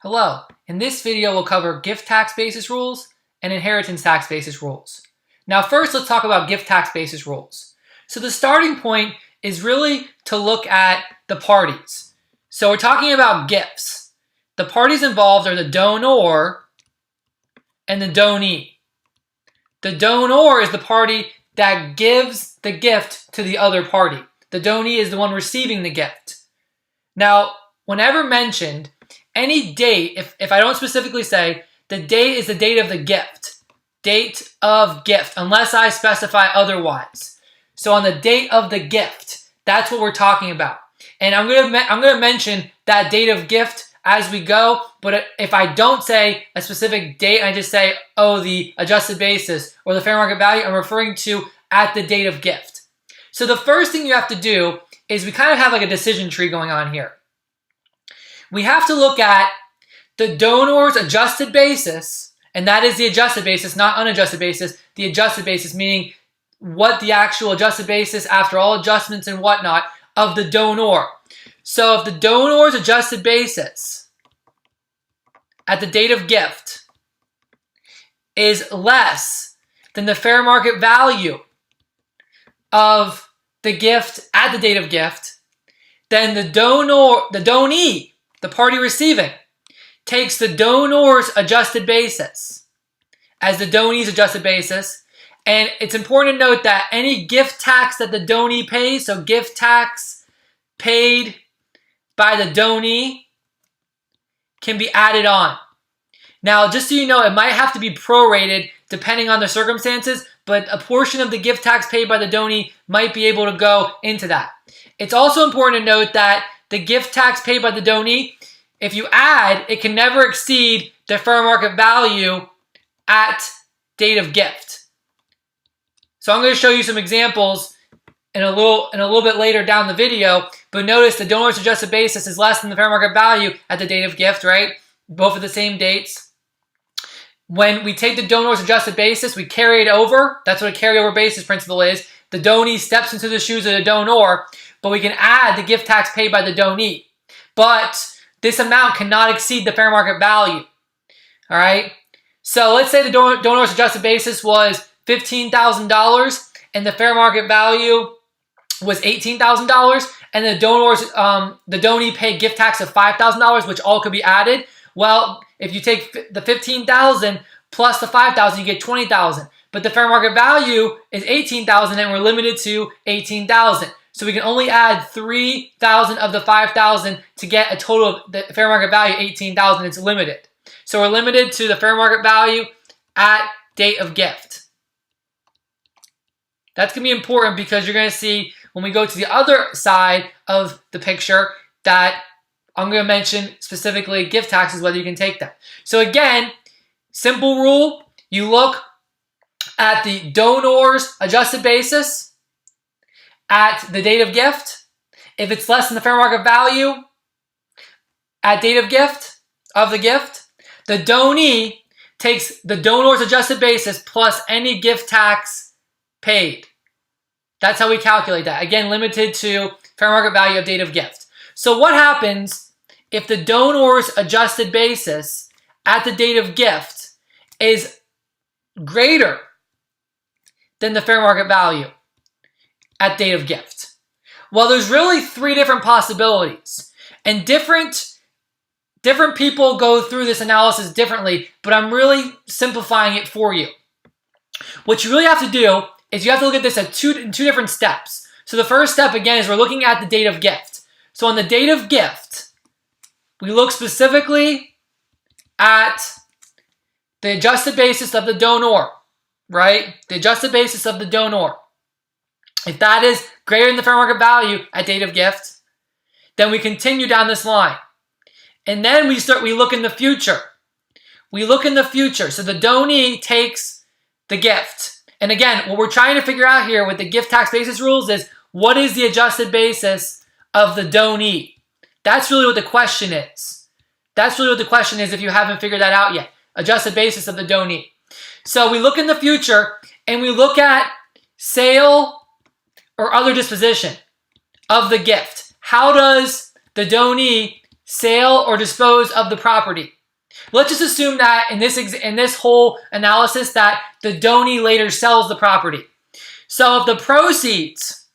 Hello, in this video we'll cover gift tax basis rules and inheritance tax basis rules. Now first let's talk about gift tax basis rules. So the starting point is really to look at the parties. So we're talking about gifts. The parties involved are the donor and the donee. The donor is the party that gives the gift to the other party. The donee is the one receiving the gift. Now, whenever mentioned, any date, if I don't specifically say, the date is the date of the gift. Date of gift, unless I specify otherwise. So on the date of the gift, that's what we're talking about. And I'm gonna mention that date of gift as we go, but if I don't say a specific date, I just say, oh, the adjusted basis or the fair market value, I'm referring to at the date of gift. So the first thing you have to do is we kind of have like a decision tree going on here. We have to look at the donor's adjusted basis, and that is the adjusted basis, not unadjusted basis. The adjusted basis meaning what the actual adjusted basis after all adjustments and whatnot of the donor. So if the donor's adjusted basis at the date of gift is less than the fair market value of the gift at the date of gift, then the donee, the party receiving, takes the donor's adjusted basis as the donee's adjusted basis. And it's important to note that any gift tax that the donee pays, so gift tax paid by the donee, can be added on. Now, just so you know, it might have to be prorated depending on the circumstances, but a portion of the gift tax paid by the donee might be able to go into that. It's also important to note that the gift tax paid by the donee, if you add, it can never exceed the fair market value at date of gift. So I'm going to show you some examples in a little bit later down the video, but notice the donor's adjusted basis is less than the fair market value at the date of gift, right? Both of the same dates. When we take the donor's adjusted basis, we carry it over. That's what a carryover basis principle is. The donee steps into the shoes of the donor, but we can add the gift tax paid by the donee. But this amount cannot exceed the fair market value. All right? So let's say the donor's adjusted basis was $15,000 and the fair market value was $18,000, and the donee paid gift tax of $5,000, which all could be added. Well, if you take the $15,000 plus the $5,000, you get $20,000. But the fair market value is $18,000, and we're limited to $18,000. So we can only add $3,000 of the $5,000 to get a total of the fair market value $18,000. It's limited. So we're limited to the fair market value at date of gift. That's going to be important because you're going to see when we go to the other side of the picture that I'm going to mention specifically gift taxes, whether you can take them. So again, simple rule, you look at the donor's adjusted basis at the date of gift. If it's less than the fair market value at date of gift, the donee takes the donor's adjusted basis plus any gift tax paid. That's how we calculate that. Again, limited to fair market value of date of gift. So what happens if the donor's adjusted basis at the date of gift is greater than the fair market value at date of gift? Well, there's really three different possibilities, and different people go through this analysis differently, but I'm really simplifying it for you. What you really have to do is you have to look at this at two different steps. So the first step, again, is we're looking at the date of gift. So on the date of gift, we look specifically at the adjusted basis of the donor, right? The adjusted basis of the donor. If that is greater than the fair market value at date of gift, then we continue down this line. And then we look in the future. We look in the future. So the donee takes the gift. And again, what we're trying to figure out here with the gift tax basis rules is what is the adjusted basis of the donee? That's really what the question is. That's really what the question is if you haven't figured that out yet. Adjusted basis of the donee. So we look in the future and we look at sale or other disposition of the gift. How does the donee sale or dispose of the property. Let's just assume that in this whole analysis that the donee later sells the property. So if the proceeds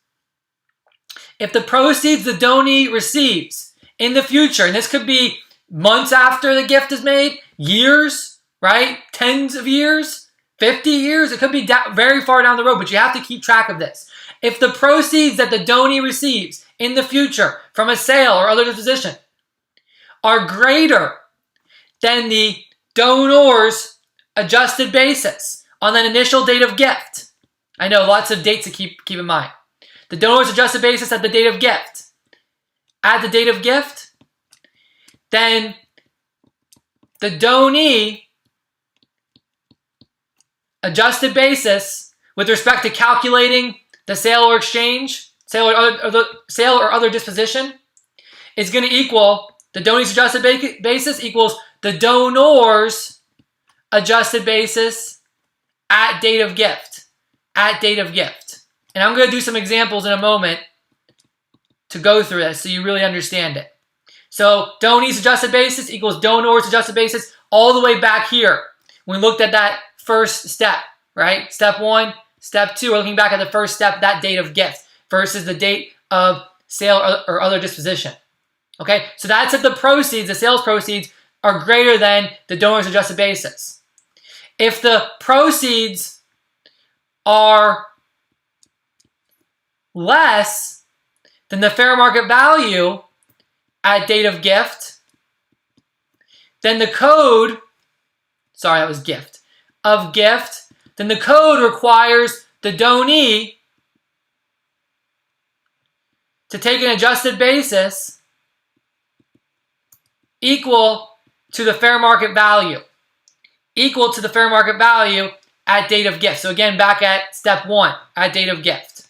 the donee receives in the future, and this could be months after the gift is made, years, right? Tens of years, 50 years, it could be very far down the road, but you have to keep track of this. If the proceeds that the donee receives in the future from a sale or other disposition are greater than the donor's adjusted basis on that initial date of gift. I know, lots of dates to keep in mind. The donor's adjusted basis at the date of gift. At the date of gift, then the donee adjusted basis with respect to calculating the sale or exchange, sale or other disposition, is going to equal the donee's adjusted basis equals the donor's adjusted basis at date of gift. At date of gift. And I'm going to do some examples in a moment to go through this so you really understand it. So donee's adjusted basis equals donor's adjusted basis all the way back here. When we looked at that first step, right? Step 1, step 2, we're looking back at the first step, that date of gift versus the date of sale or other disposition. Okay, so that's if the proceeds, the sales proceeds, are greater than the donor's adjusted basis. If the proceeds are less than the fair market value at date of gift, then the code, sorry, that was gift, of gift, then the code requires the donee to take an adjusted basis equal to the fair market value. Equal to the fair market value at date of gift. So again, back at step 1, at date of gift.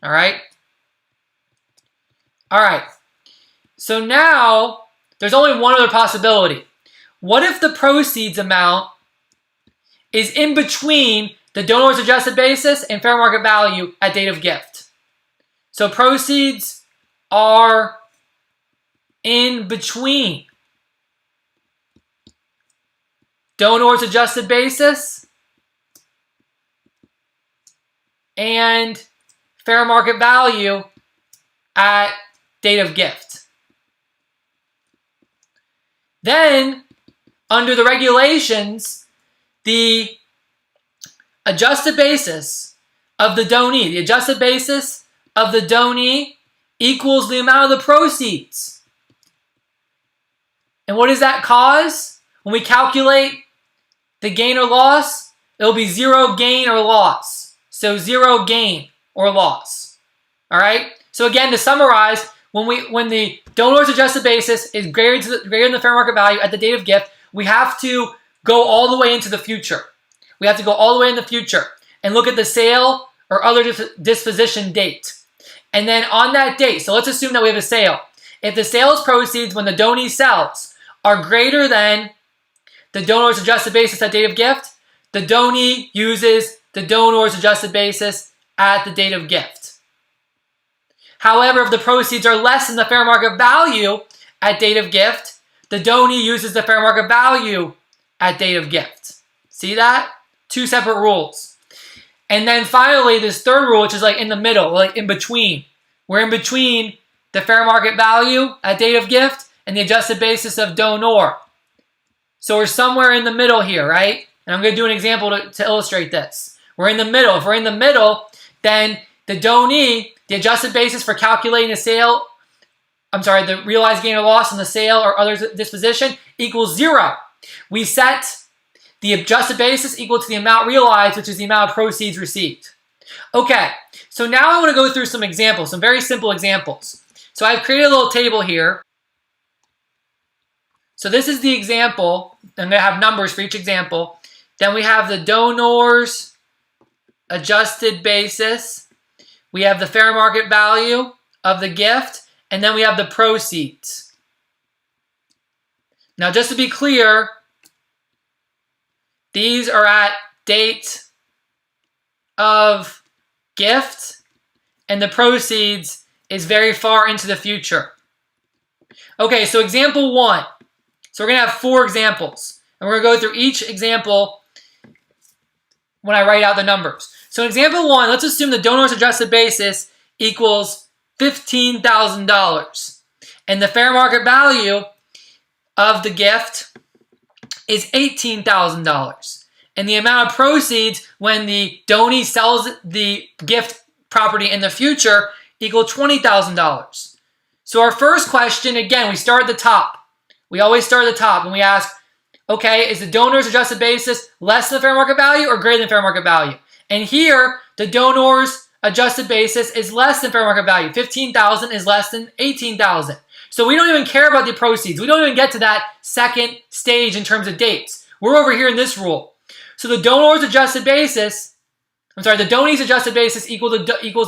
All right? All right. So now, there's only one other possibility. What if the proceeds amount is in between the donor's adjusted basis and fair market value at date of gift? So proceeds are in between donor's adjusted basis and fair market value at date of gift. Then, under the regulations, the adjusted basis of the donee, equals the amount of the proceeds. And what does that cause? When we calculate the gain or loss, it'll be zero gain or loss. So zero gain or loss. All right? So again, to summarize, when the donor's adjusted basis is greater than the fair market value at the date of gift, we have to go all the way into the future. We have to go all the way in the future and look at the sale or other disposition date. And then on that date, so let's assume that we have a sale. If the sales proceeds when the donee sells are greater than the donor's adjusted basis at date of gift, the donee uses the donor's adjusted basis at the date of gift. However, if the proceeds are less than the fair market value at date of gift, the donee uses the fair market value at date of gift. See that? Two separate rules. And then finally, this third rule, which is like in the middle, like in between. We're in between the fair market value at date of gift and the adjusted basis of donor. So we're somewhere in the middle here, right? And I'm going to do an example to illustrate this. We're in the middle. If we're in the middle, then the donee, the adjusted basis for calculating the realized gain or loss on the sale or other disposition equals 0. We set the adjusted basis equal to the amount realized, which is the amount of proceeds received. Okay, so now I want to go through some examples, some very simple examples. So I've created a little table here. So this is the example. I'm going to have numbers for each example. Then we have the donor's adjusted basis. We have the fair market value of the gift. And then we have the proceeds. Now, just to be clear, these are at date of gift, and the proceeds is very far into the future. Okay, so example 1. So we're going to have 4 examples. And we're going to go through each example when I write out the numbers. So in example 1, let's assume the donor's adjusted basis equals $15,000. And the fair market value of the gift is $18,000. And the amount of proceeds when the donee sells the gift property in the future equal $20,000. So our first question, again, we start at the top. We always start at the top and we ask, okay, is the donor's adjusted basis less than the fair market value or greater than fair market value? And here, the donor's adjusted basis is less than fair market value. $15,000 is less than $18,000. So we don't even care about the proceeds. We don't even get to that second stage in terms of dates. We're over here in this rule. So the donor's adjusted basis, the donee's adjusted basis equals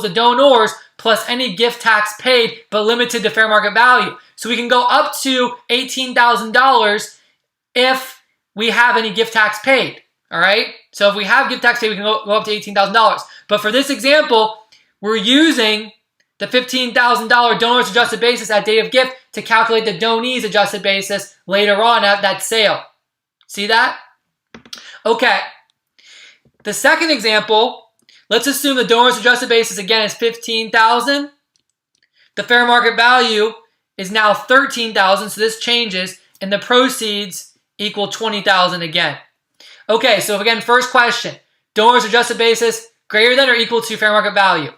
the donor's plus any gift tax paid but limited to fair market value. So we can go up to $18,000 if we have any gift tax paid. All right? So if we have gift tax paid, we can go up to $18,000. But for this example, we're using the $15,000 donor's adjusted basis at date of gift to calculate the donee's adjusted basis later on at that sale. See that? Okay. The second example, let's assume the donor's adjusted basis again is $15,000. The fair market value is now $13,000, so this changes, and the proceeds equal $20,000 again. Okay, so again, first question, donor's adjusted basis greater than or equal to fair market value?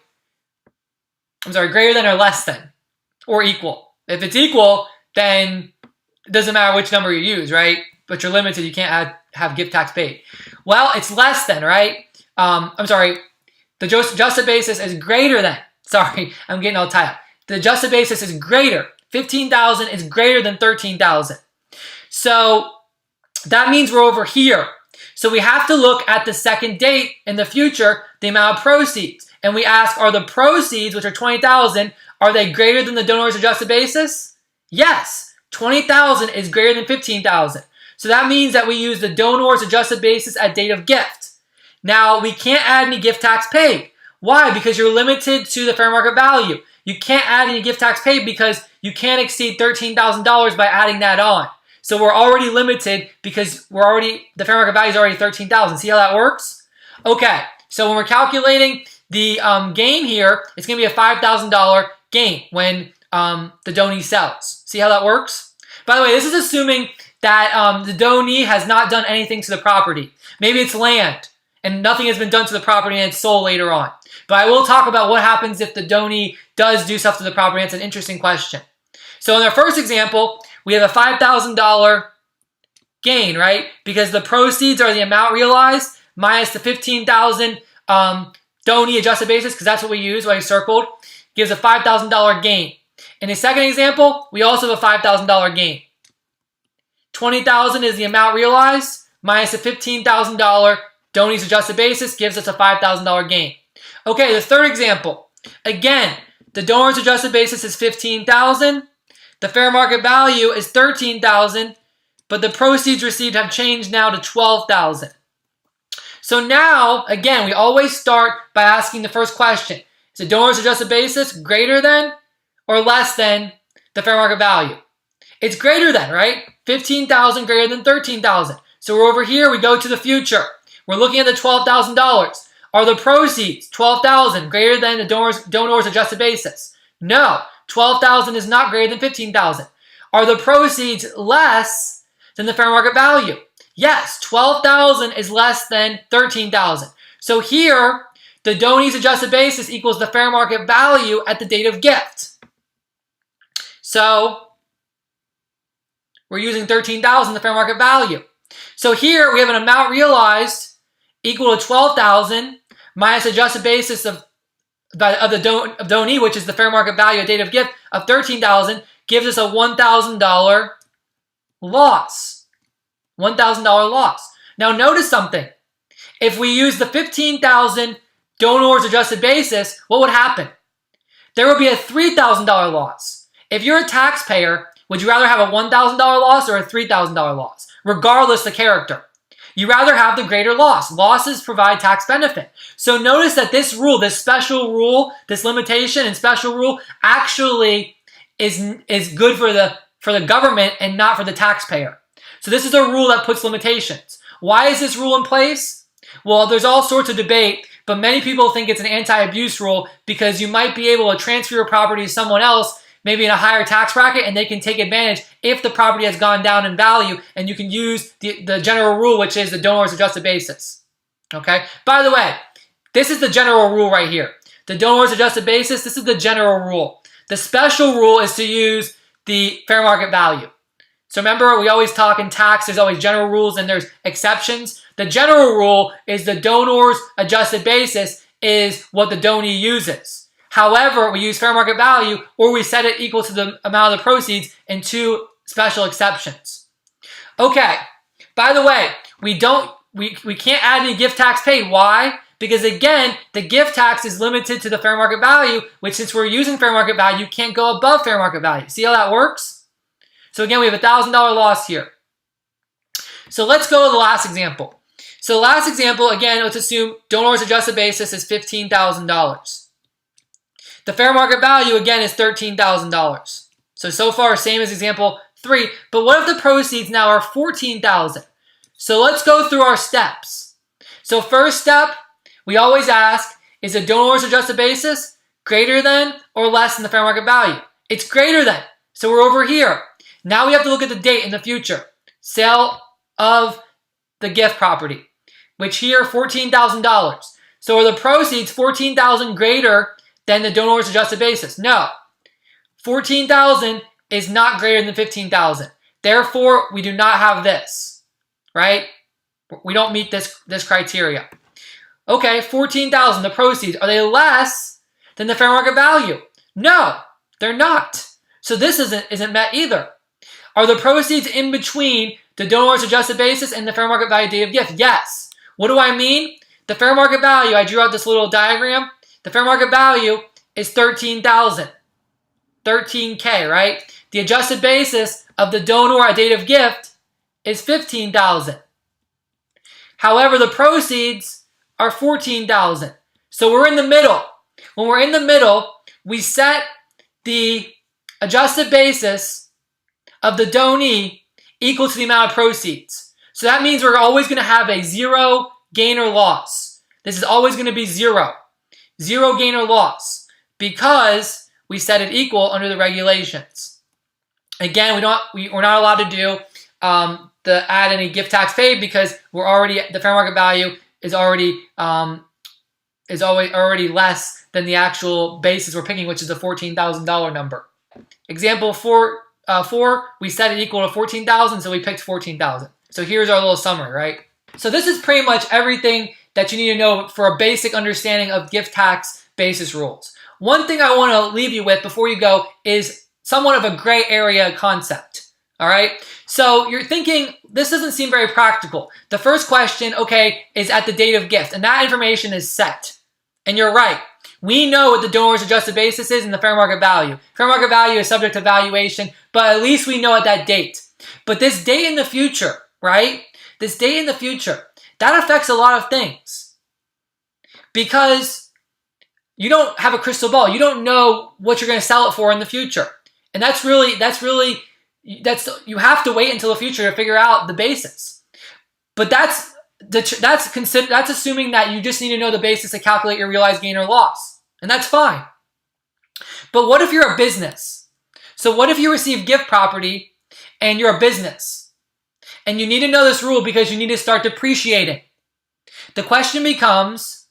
Greater than or less than, or equal. If it's equal, then it doesn't matter which number you use, right? But you're limited, you can't have gift tax paid. Well, it's less than, right? The adjusted basis is greater than. Sorry, I'm getting all tied up. The adjusted basis is greater. $15,000 is greater than $13,000. So that means we're over here. So we have to look at the second date in the future, the amount of proceeds. And we ask, are the proceeds, which are $20,000, are they greater than the donor's adjusted basis? Yes. $20,000 is greater than $15,000. So that means that we use the donor's adjusted basis at date of gift. Now, we can't add any gift tax paid. Why? Because you're limited to the fair market value. You can't add any gift tax paid because you can't exceed $13,000 by adding that on. So we're already limited because the fair market value is already $13,000. See how that works? Okay, so when we're calculating the gain here, it's going to be a $5,000 gain when the donee sells. See how that works? By the way, this is assuming that the donee has not done anything to the property. Maybe it's land and nothing has been done to the property and it's sold later on. But I will talk about what happens if the donee does do stuff to the property. It's an interesting question. So in our first example, we have a $5,000 gain, right? Because the proceeds are the amount realized minus the $15,000 donee adjusted basis, because that's what we use, what I circled, gives a $5,000 gain. In the second example, we also have a $5,000 gain. $20,000 is the amount realized minus the $15,000 donee's adjusted basis gives us a $5,000 gain. Okay, the third example. Again, the donor's adjusted basis is $15,000. The fair market value is $13,000, but the proceeds received have changed now to $12,000. So now, again, we always start by asking the first question. Is the donor's adjusted basis greater than or less than the fair market value? It's greater than, right? $15,000 greater than $13,000. So we're over here, we go to the future. We're looking at the $12,000. Are the proceeds, $12,000, greater than the donor's adjusted basis? No. $12,000 is not greater than $15,000. Are the proceeds less than the fair market value? Yes, $12,000 is less than $13,000. So here, the donee's adjusted basis equals the fair market value at the date of gift. So we're using $13,000, the fair market value. So here we have an amount realized equal to $12,000 minus adjusted basis of the donee, which is the fair market value at date of gift of $13,000, gives us a $1,000 loss. $1,000 loss. Now notice something. If we use the $15,000 donor's adjusted basis, what would happen? There would be a $3,000 loss. If you're a taxpayer, would you rather have a $1,000 loss or a $3,000 loss? Regardless the character. You rather have the greater loss. Losses provide tax benefit. So notice that this rule, this special rule, this limitation and special rule actually is good for the government and not for the taxpayer. So this is a rule that puts limitations. Why is this rule in place? Well, there's all sorts of debate, but many people think it's an anti-abuse rule because you might be able to transfer your property to someone else, maybe in a higher tax bracket, and they can take advantage if the property has gone down in value, and you can use the general rule, which is the donor's adjusted basis. Okay? By the way, this is the general rule right here. The donor's adjusted basis, this is the general rule. The special rule is to use the fair market value. So remember, we always talk in tax, there's always general rules and there's exceptions. The general rule is the donor's adjusted basis is what the donee uses. However, we use fair market value or we set it equal to the amount of the proceeds in two special exceptions. Okay, by the way, we can't add any gift tax paid. Why? Because again, the gift tax is limited to the fair market value, which since we're using fair market value, can't go above fair market value. See how that works? So again, we have a $1,000 loss here. So let's go to the last example. So the last example, again, let's assume donor's adjusted basis is $15,000. The fair market value, again, is $13,000. So far, same as example 3. But what if the proceeds now are $14,000? So let's go through our steps. So first step, we always ask, is a donor's adjusted basis greater than or less than the fair market value? It's greater than. So we're over here. Now we have to look at the date in the future. Sale of the gift property, which here, $14,000. So are the proceeds $14,000 greater than the donor's adjusted basis? No. $14,000 is not greater than $15,000. Therefore, we do not have this, right? We don't meet this criteria. Okay, $14,000, the proceeds, are they less than the fair market value? No, they're not. So this isn't met either. Are the proceeds in between the donor's adjusted basis and the fair market value date of gift? Yes. What do I mean? The fair market value, I drew out this little diagram. The fair market value is $13,000. 13K, right? The adjusted basis of the donor at date of gift is $15,000. However, the proceeds are $14,000. So we're in the middle. When we're in the middle, we set the adjusted basis of the donee equal to the amount of proceeds. So that means we're always going to have a zero gain or loss. This is always going to be zero. Zero gain or loss because we set it equal under the regulations. Again, we're not allowed to do add any gift tax paid because the fair market value is already less than the actual basis we're picking, which is the $14,000 number. Example 4, we set it equal to $14,000, so we picked $14,000. So here's our little summary, right? So this is pretty much everything that you need to know for a basic understanding of gift tax basis rules. One thing I want to leave you with before you go is somewhat of a gray area concept. All right. So you're thinking, this doesn't seem very practical. The first question, okay, is at the date of gift, and that information is set. And you're right. We know what the donor's adjusted basis is and the fair market value. Fair market value is subject to valuation, but at least we know at that date. But this date in the future, right? This date in the future, that affects a lot of things. Because you don't have a crystal ball. You don't know what you're going to sell it for in the future. And you have to wait until the future to figure out the basis. But that's assuming that you just need to know the basis to calculate your realized gain or loss. And that's fine. But what if you're a business? So what if you receive gift property and you're a business? And you need to know this rule because you need to start depreciating. The question becomes,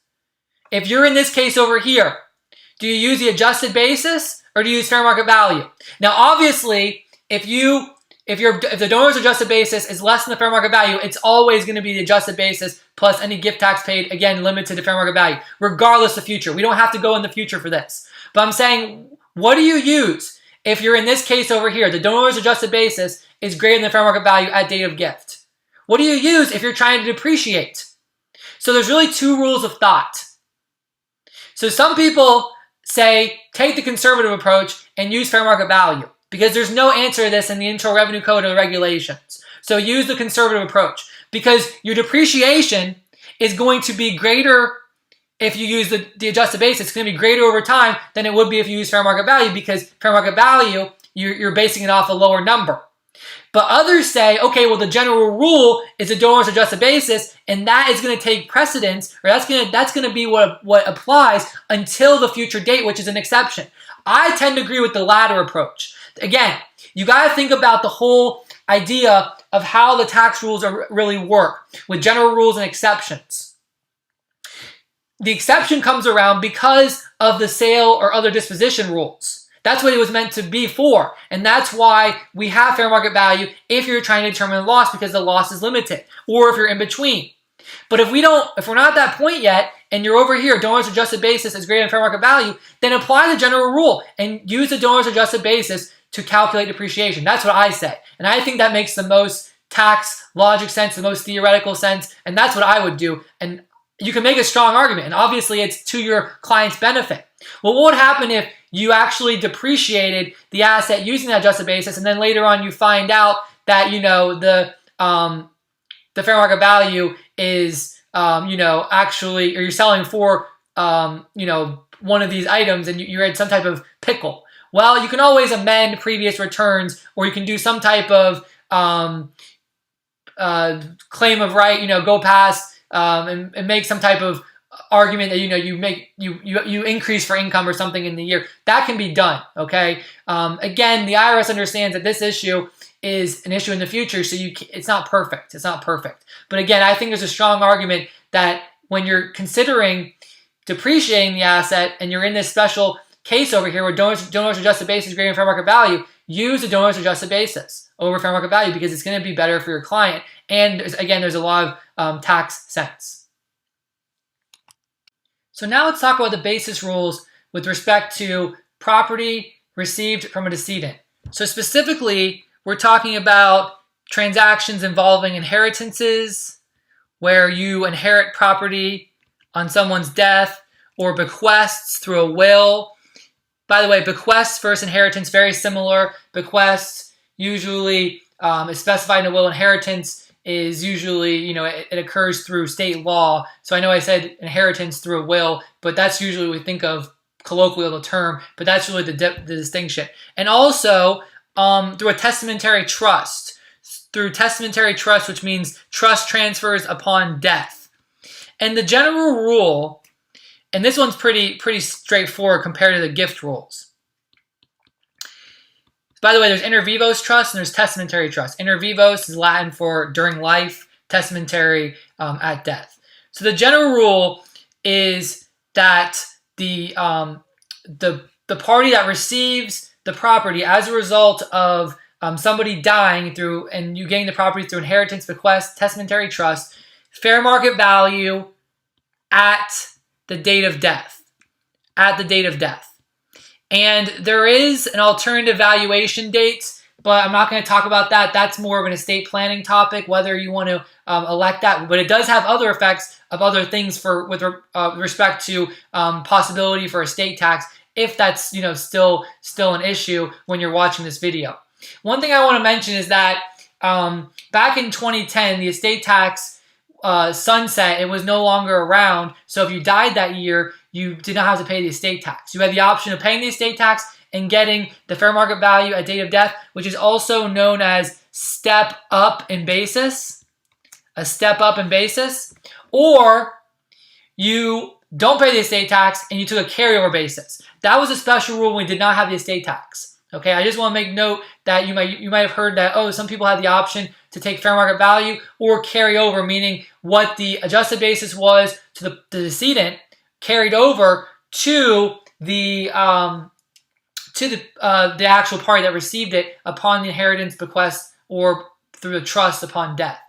if you're in this case over here, do you use the adjusted basis or do you use fair market value? Now, obviously, if the donor's adjusted basis is less than the fair market value, it's always going to be the adjusted basis plus any gift tax paid, again, limited to fair market value, regardless of future. We don't have to go in the future for this. But I'm saying, what do you use if you're in this case over here? The donor's adjusted basis is greater than the fair market value at date of gift. What do you use if you're trying to depreciate? So there's really two rules of thought. So some people say, take the conservative approach and use fair market value, because there's no answer to this in the Internal Revenue Code or the regulations. So use the conservative approach, because your depreciation is going to be greater if you use the adjusted basis. It's going to be greater over time than it would be if you use fair market value, because fair market value you're basing it off a lower number. But others say, okay, well, the general rule is a donors adjusted basis, and that is going to take precedence, or that's going to be what applies until the future date, which is an exception. I tend to agree with the latter approach. Again, you got to think about the whole idea of how the tax rules really work with general rules and exceptions. The exception comes around because of the sale or other disposition rules. That's what it was meant to be for. And that's why we have fair market value if you're trying to determine the loss, because the loss is limited, or if you're in between. But if we're not at that point yet, and you're over here, donors adjusted basis is greater than fair market value, then apply the general rule and use the donors adjusted basis to calculate depreciation. That's what I say. And I think that makes the most tax logic sense, the most theoretical sense, and that's what I would do. And you can make a strong argument, and obviously it's to your client's benefit. Well, what would happen if you actually depreciated the asset using that adjusted basis, and then later on you find out that, the fair market value is, actually, or you're selling for, one of these items, and you're in some type of pickle. Well, you can always amend previous returns, or you can do some type of claim of right, go past and make some type of argument that you increase for income or something in the year. That can be done. Okay. Again, the IRS understands that this issue is an issue in the future, so it's not perfect. It's not perfect. But again, I think there's a strong argument that when you're considering depreciating the asset and you're in this special case over here where donors adjusted basis is greater than fair market value, use the donors adjusted basis over fair market value because it's going to be better for your client. And again, there's a lot of tax sense. So now let's talk about the basis rules with respect to property received from a decedent. So specifically, we're talking about transactions involving inheritances, where you inherit property on someone's death, or bequests through a will. By the way, bequests versus inheritance, very similar. Bequests usually is specified in a will. Inheritance is usually, it occurs through state law. So I know I said inheritance through a will, but that's usually what we think of colloquially the term, but that's really the distinction. And also through a testamentary trust. Through testamentary trust, which means trust transfers upon death. And the general rule, and this one's pretty straightforward compared to the gift rules. By the way, there's inter vivos trust and there's testamentary trust. Inter vivos is Latin for during life, testamentary at death. So the general rule is that the party that receives the property as a result of somebody dying and you getting the property through inheritance, bequest, testamentary trust, fair market value at the date of death. At the date of death. And there is an alternative valuation date, but I'm not going to talk about that. That's more of an estate planning topic, whether you want to elect that. But it does have other effects of other things with respect to possibility for estate tax, if that's still an issue when you're watching this video. One thing I want to mention is that back in 2010, the estate tax sunset, it was no longer around. So if you died that year, you did not have to pay the estate tax. You had the option of paying the estate tax and getting the fair market value at date of death, which is also known as step up in basis. A step up in basis. Or you don't pay the estate tax and you took a carryover basis. That was a special rule when we did not have the estate tax. Okay, I just want to make note that you might have heard that, some people had the option to take fair market value or carry over, meaning what the adjusted basis was to the decedent carried over to the actual party that received it upon the inheritance, bequest, or through the trust upon death.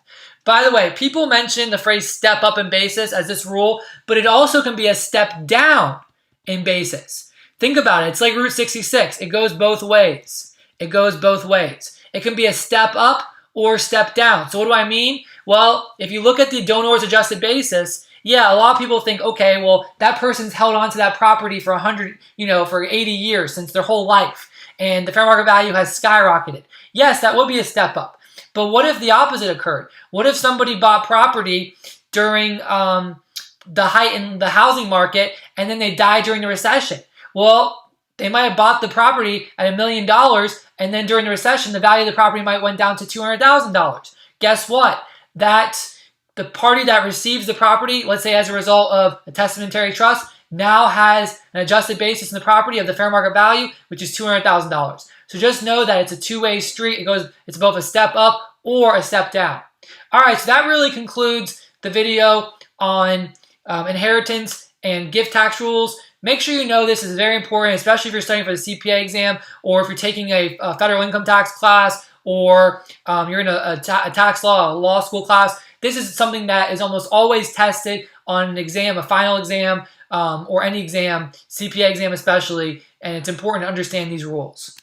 By the way, people mention the phrase step up in basis as this rule, but it also can be a step down in basis. Think about it. It's like Route 66. It goes both ways. It goes both ways. It can be a step up or step down. So what do I mean? Well, if you look at the donors adjusted basis, yeah, a lot of people think, okay, well, that person's held on to that property for 80 years since their whole life, and the fair market value has skyrocketed. Yes, that would be a step up. But what if the opposite occurred? What if somebody bought property during the height in the housing market, and then they died during the recession? Well, They might have bought the property at $1 million, and then during the recession, the value of the property might went down to $200,000. Guess what? The party that receives the property, let's say as a result of a testamentary trust, now has an adjusted basis in the property of the fair market value, which is $200,000. So just know that it's a two-way street. It's both a step up or a step down. All right, so that really concludes the video on inheritance and gift tax rules. Make sure you know this is very important, especially if you're studying for the CPA exam, or if you're taking a federal income tax class, or you're in a tax law school class. This is something that is almost always tested on an exam, a final exam, or any exam, CPA exam especially, and it's important to understand these rules.